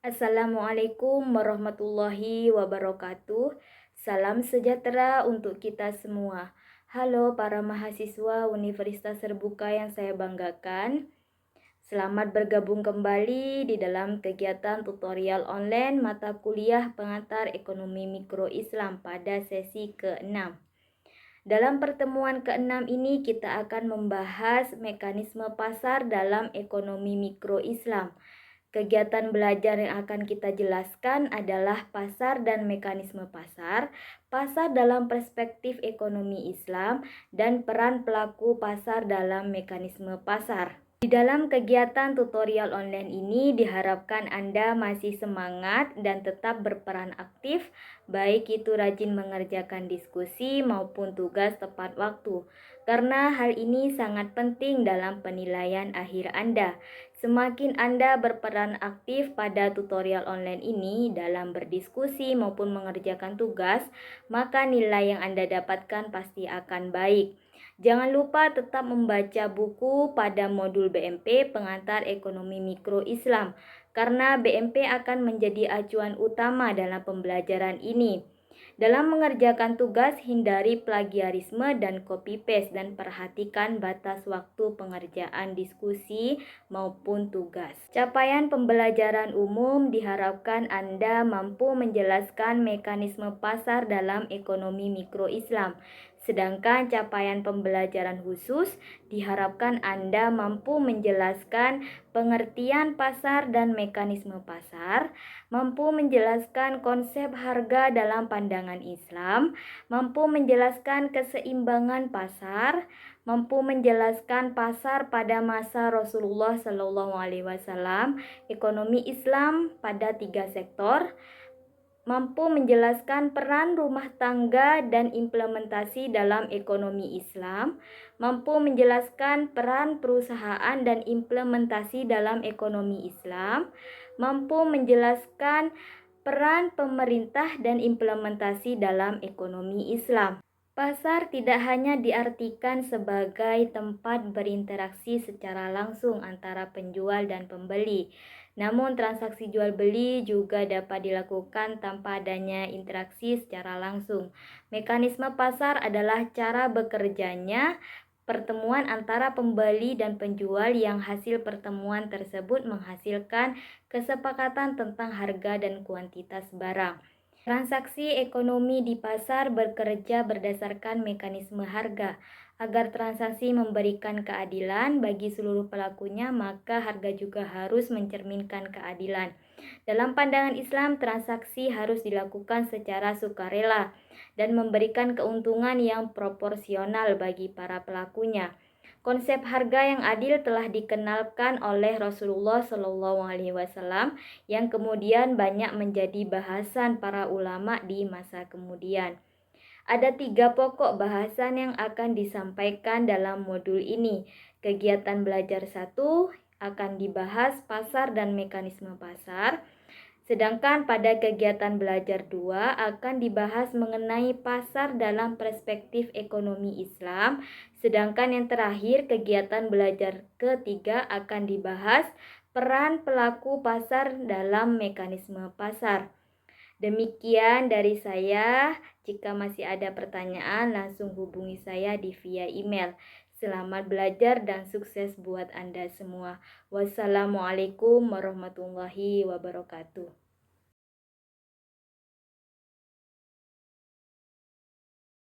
Assalamualaikum warahmatullahi wabarakatuh. Salam sejahtera untuk kita semua. Halo para mahasiswa Universitas Terbuka yang saya banggakan. Selamat bergabung kembali di dalam kegiatan tutorial online mata kuliah pengantar ekonomi mikro Islam pada sesi ke-6. Dalam pertemuan ke-6 ini kita akan membahas mekanisme pasar dalam ekonomi mikro Islam. Kegiatan belajar yang akan kita jelaskan adalah pasar dan mekanisme pasar, pasar dalam perspektif ekonomi Islam, dan peran pelaku pasar dalam mekanisme pasar. Di dalam kegiatan tutorial online ini diharapkan Anda masih semangat dan tetap berperan aktif, baik itu rajin mengerjakan diskusi maupun tugas tepat waktu. Karena hal ini sangat penting dalam penilaian akhir Anda. Semakin Anda berperan aktif pada tutorial online ini dalam berdiskusi maupun mengerjakan tugas, maka nilai yang Anda dapatkan pasti akan baik. Jangan lupa tetap membaca buku pada modul BMP Pengantar Ekonomi Mikro Islam, karena BMP akan menjadi acuan utama dalam pembelajaran ini. Dalam mengerjakan tugas, hindari plagiarisme dan copy-paste dan perhatikan batas waktu pengerjaan diskusi maupun tugas. Capaian pembelajaran umum diharapkan Anda mampu menjelaskan mekanisme pasar dalam ekonomi mikro Islam. Sedangkan capaian pembelajaran khusus diharapkan Anda mampu menjelaskan pengertian pasar dan mekanisme pasar, mampu menjelaskan konsep harga dalam pandangan Islam, mampu menjelaskan keseimbangan pasar, mampu menjelaskan pasar pada masa Rasulullah SAW, ekonomi Islam pada 3 sektor, mampu menjelaskan peran rumah tangga dan implementasi dalam ekonomi Islam, mampu menjelaskan peran perusahaan dan implementasi dalam ekonomi Islam, mampu menjelaskan peran pemerintah dan implementasi dalam ekonomi Islam. Pasar tidak hanya diartikan sebagai tempat berinteraksi secara langsung antara penjual dan pembeli, namun transaksi jual beli juga dapat dilakukan tanpa adanya interaksi secara langsung. Mekanisme pasar adalah cara bekerjanya pertemuan antara pembeli dan penjual yang hasil pertemuan tersebut menghasilkan kesepakatan tentang harga dan kuantitas barang. Transaksi ekonomi di pasar bekerja berdasarkan mekanisme harga. Agar transaksi memberikan keadilan bagi seluruh pelakunya, maka harga juga harus mencerminkan keadilan. Dalam pandangan Islam, transaksi harus dilakukan secara sukarela dan memberikan keuntungan yang proporsional bagi para pelakunya. Konsep harga yang adil telah dikenalkan oleh Rasulullah SAW yang kemudian banyak menjadi bahasan para ulama di masa kemudian. Ada 3 pokok bahasan yang akan disampaikan dalam modul ini. Kegiatan belajar 1 akan dibahas pasar dan mekanisme pasar. Sedangkan pada kegiatan belajar 2 akan dibahas mengenai pasar dalam perspektif ekonomi Islam. Sedangkan yang terakhir kegiatan belajar ketiga akan dibahas peran pelaku pasar dalam mekanisme pasar. Demikian dari saya. Jika masih ada pertanyaan langsung hubungi saya di via email. Selamat belajar dan sukses buat Anda semua. Wassalamualaikum warahmatullahi wabarakatuh.